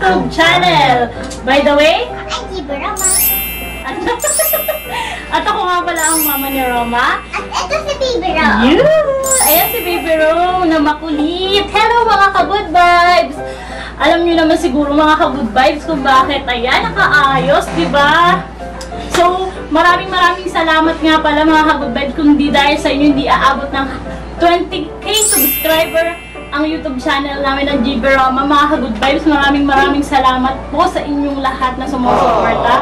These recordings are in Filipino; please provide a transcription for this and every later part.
YouTube channel. By the way, Ay, Jibe Roma. at ako nga pala ang mama ni Roma. At ito si Baby Ro. Ayan si Baby Ro na makulit. Hello mga ka-good vibes! Alam niyo naman siguro mga ka-good vibes kung bakit. Ayan, nakaayos, diba? So, maraming salamat nga pala mga ka-good vibes. Kung di dahil sa inyo, hindi aabot ng 20k subscriber ang YouTube channel namin ng Jibe Roma. Mga ka-good vibes, maraming salamat po sa inyong lahat na sumusuporta.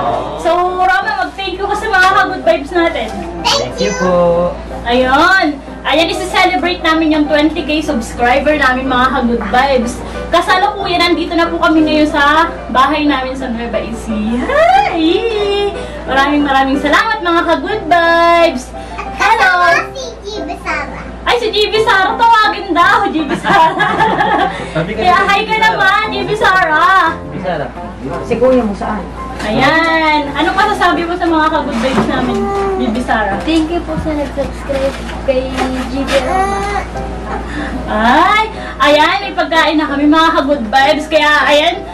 So, Roma, mag-thank you kasi mga ka-good vibes natin. Thank you po. Ayun. Ayan, isi-celebrate namin yung 20k subscriber namin mga ka-good vibes. Kasalukuyan, nandito na po kami ngayon sa bahay namin sa Nueva Ecija. Hi! Maraming salamat mga ka-good vibes. Hello! si Jibe Sara. Ay, si JB Sara, tawagin daw, JB Sara. Kaya hi ka naman, JB Sara. Bisa lang. Si kuya mo saan? Ayan. Anong masasabi mo sa mga ka-good vibes namin, JB Sara? Thank you po sa nag-subscribe kay Jibe Roma. Ay, ayan, may pagkain na kami mga ka-good vibes. Kaya, ayan,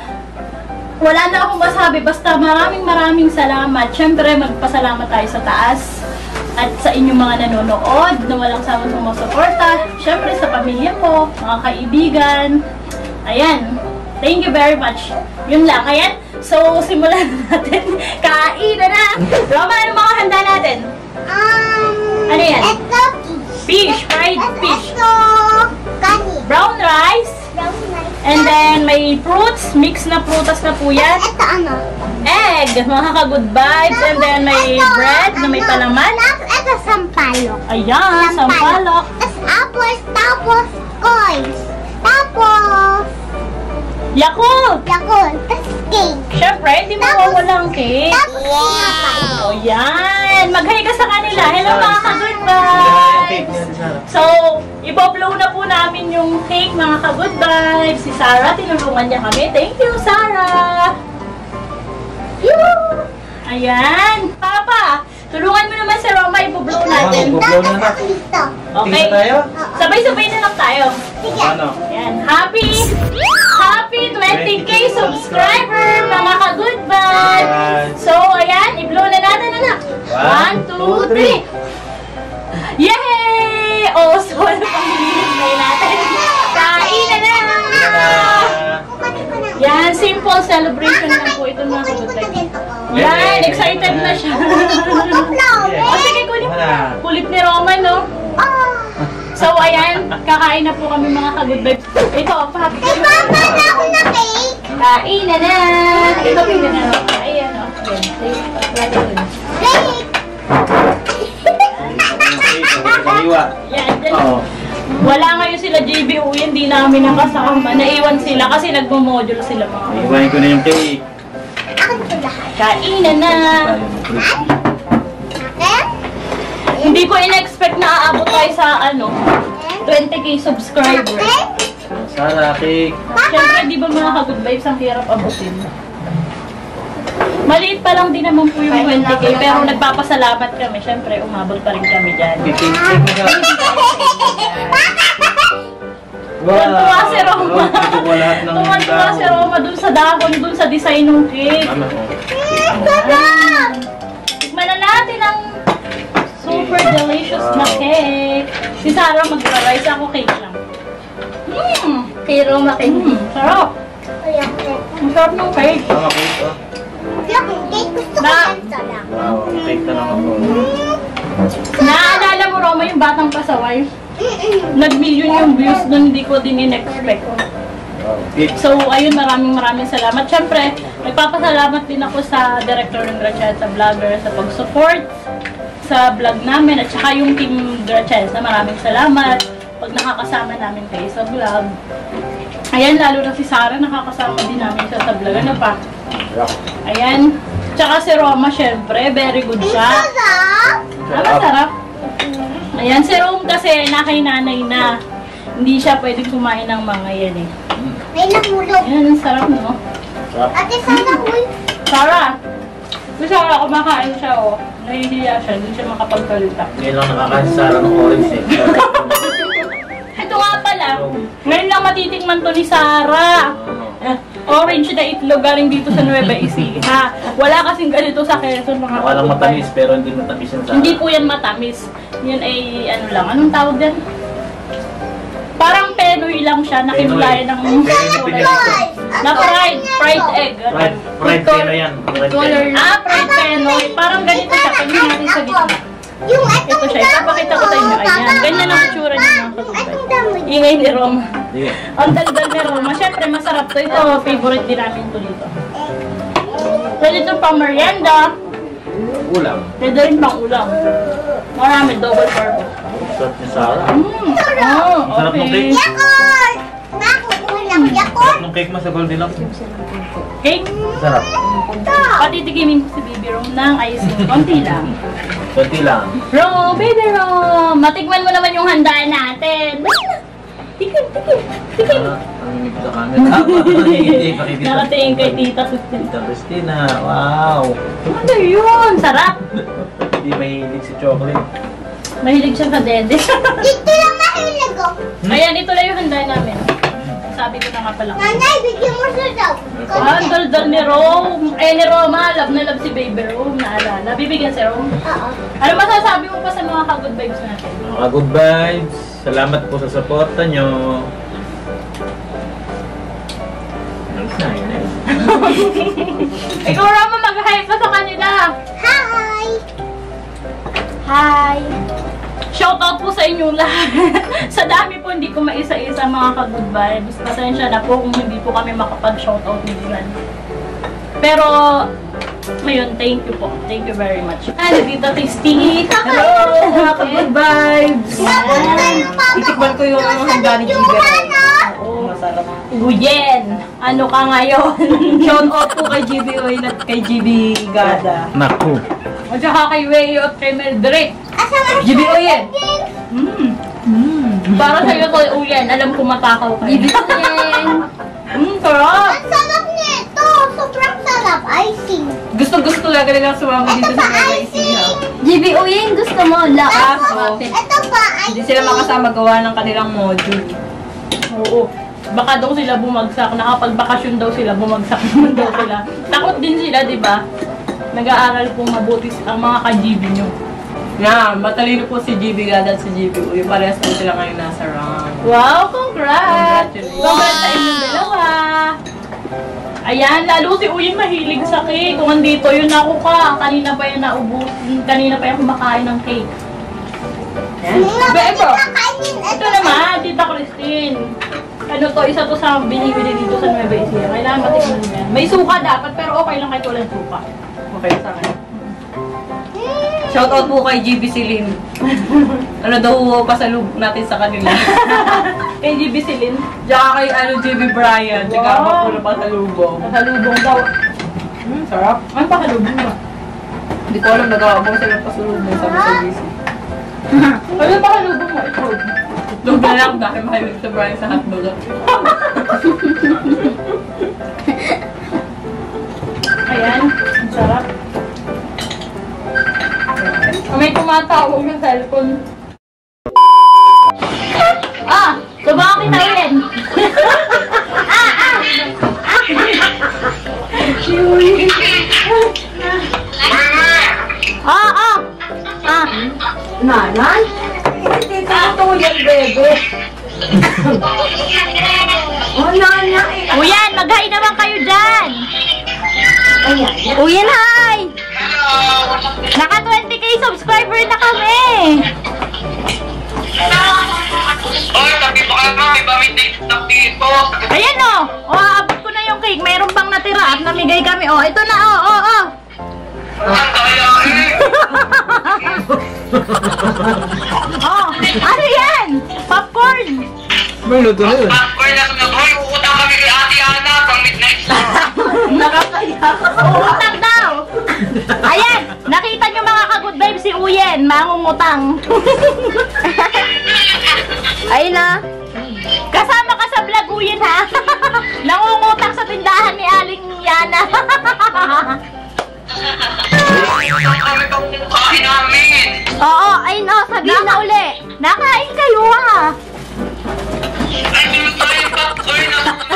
wala na akong masabi. Basta maraming salamat. Siyempre, magpasalamat tayo sa taas. At sa inyong mga nanonood na walang sawang sumusuporta. Siyempre, sa pamilya ko, mga kaibigan. Ayan, thank you very much. Yun lang, ayan. So, simulan natin. Kain na! Roma, ano mga handa natin? Ano yan? Ito, Fish, fried fish. Ito, kanin. Brown rice. Brown rice. And then, may fruits. Mix na prutas na po yan. Ito ano? Egg, mga ka-good vibes. And then, may bread na may palaman. Tapos ito, sampalok. Ayan, sampalok. Tapos apples, tapos coins. Tapos, Yakult. Yakult. Tapos cake. Siyempre, hindi mawawalang cake. Tapos sinapay. O yan. Mag-hi ka sa kanila. Hello mga ka-good vibes. So, iboblow na po namin yung cake mga ka-good vibes. Si Sarah, tinulungan niya kami. Thank you, Sarah. Yoo! Ayan. Papa, tulungan mo naman si Roma. Iboblow natin. Iboblow na na. Dito. Okay. Tingnan tayo? Sabay-sabay na lang tayo. Sige. Ano? Ayan. Happy 20k subscriber, mga ka-good vibes. So, ayan. I-blow na natin, anak. 1, 2, 3. Yay! Oh, so, ano pang hinihintay natin? Kain na na! Kukunin ko na. Yan, simple celebration lang po ito mga Kukunin ko ka-good na vibes. dito. Yan, excited na siya. O, sige, kulit. Kulit ni Roman, no? So, ayan, kakain na po kami mga ka-good vibes. Ito, papi. Kay Papa na ako na cake. Kain na na! Ito, pinggan na. Ayan, o. Cake. Kaliwa. Yan, dyan. Oo. Wala ngayon sila JB Uy, hindi namin nakasama. Naiwan sila kasi nagmo-module sila mga kayo. Iwain ko na yung cake. Akin ko lahat. Kain na na! Akin? Hindi ko in-expect na aabot tayo sa ano, 20k subscribers. Akin? Sara, cake. Siyempre, di ba mga ka-good vibes, ang hirap abutin. Maliit pa lang din naman po yung 20k, pero nagpapasalamat kami. Siyempre, umabot pa rin kami dyan. Cake mo sa... Tuwan-tuwa si Roma. Tuwa lahat ng Tuwan-tuwa si Roma dun sa dahon, dun sa design ng cake. Mama, Ayan. Tikman na natin ang super delicious na cake. Si Sarah magra-rice, ako cake lang. Kay Roma kay Sarap. Kaya cake. Ang sarap ng cake. Mama, cake oh. Kaya cake gusto ko Na- ganito lang. Wow, cake na lang ako. Naalala mo, Roma, yung batang pasaway? Nag-million yung views doon, hindi ko din in-expect. Wow, cake. So, ayun, maraming salamat. Siyempre, nagpapasalamat din ako sa director ng Gratias, sa vlogger, sa pag-support sa vlog namin, at saka yung team Gratias na maraming salamat pag nakakasama namin kayo sa vlog. Ayan, lalo na si Sarah, nakakasama din namin siya sa vlog. Ano pa? Ayan. Tsaka si Roma, syempre, very good siya. Sarap. Masarap. Ayan, si Rome kasi nakay-nanay na. Hindi siya pwedeng kumain ng mga yan eh. May nahulog. Ayan, ang sarap, no? Sarap. Ate, sana huy. Sarah! Si Sarah, kumakain siya, oh. Nahihiya siya, hindi siya makapagsalita. Ngayon lang nakakasara ng orange eh. Ito nga pala, ngayon lang matitikman to ni Sarah. orange na itlog galing dito sa Nueva Ecija. Wala kasing ganito sa Quezon, mga Walang ka-good matamis, vibes. pero hindi matamis yan sa... Hindi po yan matamis. Yan ay ano lang. Anong tawag din? Parang penoy lang siya, nakimulayan ng na fried egg. Fried peno yan. Fried peno. Fried penoy. Parang ganito siya. Tingnan natin sa gitna. Ito siya. Ipapakita ko sa inyo. Ayan. Ganyan ang itsura niya, mga ka-good. Ingay ni Roma. Sige. Ang daldal ni Roma. Siyempre, masarap to. Ito, favorite din namin to dito. Pwede ito pang merienda. Ulam. Pwede rin pang ulam. Marami, double purpose. Sarap ni Sarah. Oh, Sarap ng okay. cake. Sarap ng cake mo sa Goldilocks. Cake. Sarap. Patitikimin ko si Baby Rome ng icing. Konti lang. Kunti lang. Rome, Baby Rome! Matikman mo naman yung handaan natin. Tikim. Ang minig sa camera. Hindi, pakikita. Nakatingin kay Tita Christine. Tita Christina. Wow. Ano yun? Sarap. Hindi mahilig si chocolate. Mahilig siya sa dede. Dito lang mahilig ko. Ayan, ito lang yung handaan namin. Sabi ko na nga pala. Nanay, bigyan mo siya daw. Ang daldal ni Rome. Ni Roma, love na love si Baby Rome. Naalala. Bibigyan si Rome. Oo. Ano masasabi mo pa sa mga ka-good vibes natin? Mga good vibes. Salamat po sa suporta nyo. Nice na yun. Ikaw, Roma, mag-hi ka sa kanila. Hi! Hi! Shoutout po sa inyo lahat. Sa dami po, hindi ko maisa-isa mga ka-good vibes. Pasensya na po kung hindi po kami makapag-shoutout minsan. Pero, ngayon, thank you po. Thank you very much. Ano, Tita Christy? Hello, mga ka-good vibes! Itikman ko yung handa ni Giver. Oo, masarap. Uyen! Ano ka ngayon? Shout out po kay GB Oy at kay GB Gada. Naku. At saka kay Wayo at kay Mildred. GB Oy yan! Para sa'yo to, Uyen. Alam ko matakaw kayo. Uyen! Sarap! Ang sarap nito! Sobrang sarap! Icing! Gusto talaga nilang sumama dito sa Nueva Ecija. GB Uyen, gusto mo? Lakas! Kaso, Ito pa, hindi sila makasama gawa ng kanilang module. Oo. Baka daw sila bumagsak. Nakapagbakasyon daw sila. Bumagsak naman daw sila. Takot din sila, di ba? Nag-aaral po mabuti ang mga ka-GB nyo. Na, matalino po si GB Gada at si GB Uy. Parehas po sila ngayon nasa rank. Wow! Congrats! Congratulations. Congrats sa inyong dalawa! Ayan, lalo si Uyin mahilig sa cake. Kung andito, yun ako ka. Kanina pa yan naubos. Kanina pa yan kumakain ng cake. Yan. Bebo! Kakainin Ito naman, Tita Christine. Ano to, isa to sa binibili dito sa Nueva Ecija. Kailangan matikman mo yan. May suka dapat, pero okay lang kahit walang suka. Okay sa akin. Shout out po kay GB Silin. Ano daw pasalubog natin sa kanila. Kay GB Silin. Tsaka kay GB Brian. Tsaka Wow. wow. Puro pasalubong. Pasalubong daw. Sarap. Ano pasalubong ba? Hindi ko alam nagawa mo sila pasalubong sa GC. Ano pasalubong mo? Ito. Itlog na lang dahil mahilig sa Brian sa hotdog. Ayan, ang sarap. May tumatawag yung cellphone. Subukan kita ulit. Nanay? Hindi ka tulad, bebe. Oh, nanay. Uyan, mag-hi naman kayo dyan. Uyan, hi. Naka 20k subscriber na kami. Oy, sabi mo ka na, may bamit na itak dito. Ayan o. Aabot ko na yung cake. Mayroon pang natira at namigay kami. Ito na Ang kaya ano yan? Popcorn. May luto na yun. Popcorn na sunod. Hoy, uutang kami kay Ate Ana, pang midnight snack. Nakakaya. Umutang daw. Ayan. Nakita nyo mga ka-good vibes si Uyen. Mangungutang. Ayun na. Kasama ka sa vlog, Uyen, ha? Nangungutang sa tindahan ni Aling Yana. Utang kami pang mukhain namin. Oo, ayun o. Sabihin na uli. Nakain kayo, ha? Ay, tulog tayo yung popcorn na sunod.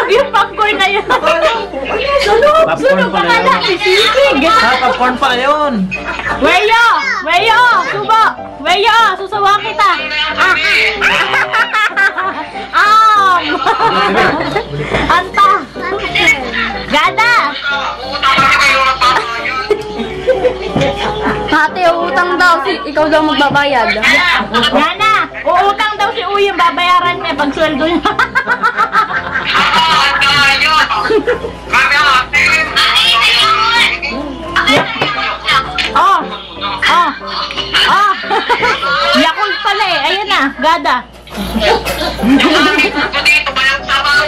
yung popcorn na yun. Sunog! Popcorn Sunog ka pala nga yun. dati, sisig! Popcorn pala yun! Weyo! Weyo! Subo! Weyo! Susawa kita! Anta! Gada! Ate, utang daw. Ikaw daw magbabayad. Gana! Uutang daw si Uy yung babayaran niya pag sweldo niya. Oh! Oh! Oh! Yakult pala eh. Ayun na, Gada.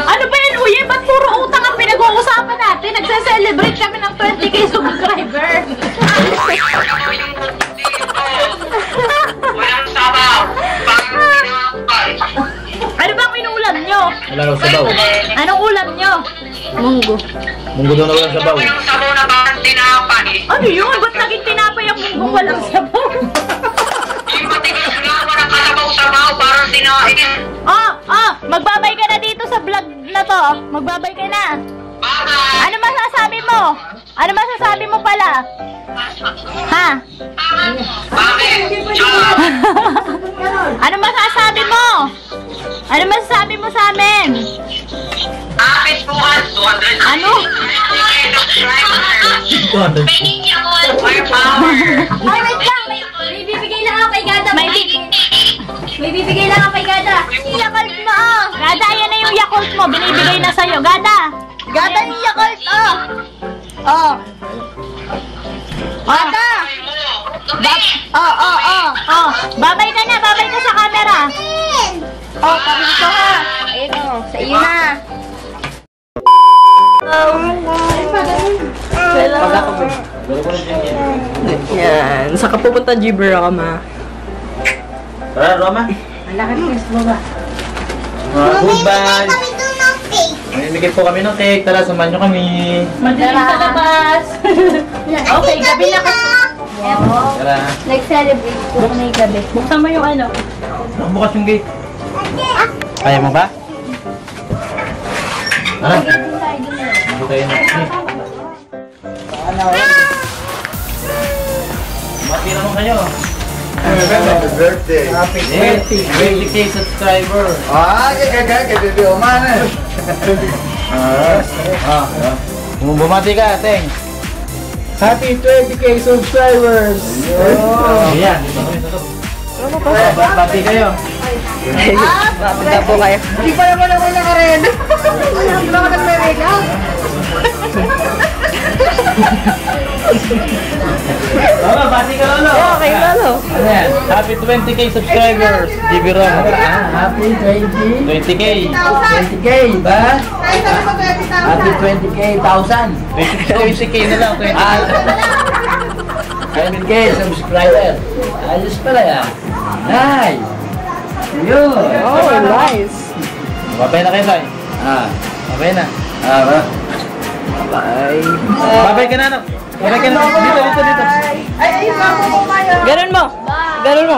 Ano ba yan, Uy? Ba't puro utang ang pinag-uusapan natin? Nagse-celebrate kami ng 20k subscriber. Ano bang inuulam nyo? Wala raw sabaw. Anong ulam nyo? Munggo. Munggo daw na walang sabaw. Ano yun? Ba't naging tinapay ang munggong walang sabaw? Magbabay ka na dito sa vlog na to. Magbabay ka na. Ano masasabi mo? Ano masasabi mo pala? Ha? Ano masasabi mo? Ano masasabi mo sa amin? Ano? Ay, wait lang. May bibigay lang ako kay Gada. May bibigay lang ako kay Gada. Yakult mo, oh. Gada, yan na yung Yakult mo. Binibigay na sa'yo. Gada. Gada yung Yakult, oh. Oh. Gada. Oh, babay ka na. Babay ka sa camera. Oh, kami ito ha. Ayun, oh. Sa iyo na. Yan. Saan ka pupunta, Gibber ka, ma? Tara, Roma. Goodbye. Mamimigay po kami ng cake. Tara, samahan nyo kami. Madilim sa labas. Okay, gabi na kasi. Tara. Nag-celebrate po kami gabi. Buksan mo yung ano. Bukas yung gate. Kaya mo ba? Tara. Hindi tayo na. Mati naman kayo. Happy birthday. Happy 20k subscriber. Kaya bebe Oman eh. Bumati ka, Teng. Happy 20k subscribers. Ayan, dito kami sa loob. Bati kayo. Papunta po kayo. Hindi pa naman ako nakared. Wala ka nag-mega. Lolo, bati ka, Lolo. Okay, Lolo. Ano yan? Happy 20k subscribers. GB Rom. Happy 20k. 20k ba? Happy 20k, 1,000. 20k na lang. 20k subscriber. Ayos pala yan. Nice. Yun. Oh, nice. Babay na kayo, Tay. Babay na. Bye. Babay ka na, anak. Babay ka na. Dito. Ganun mo. Ganun mo.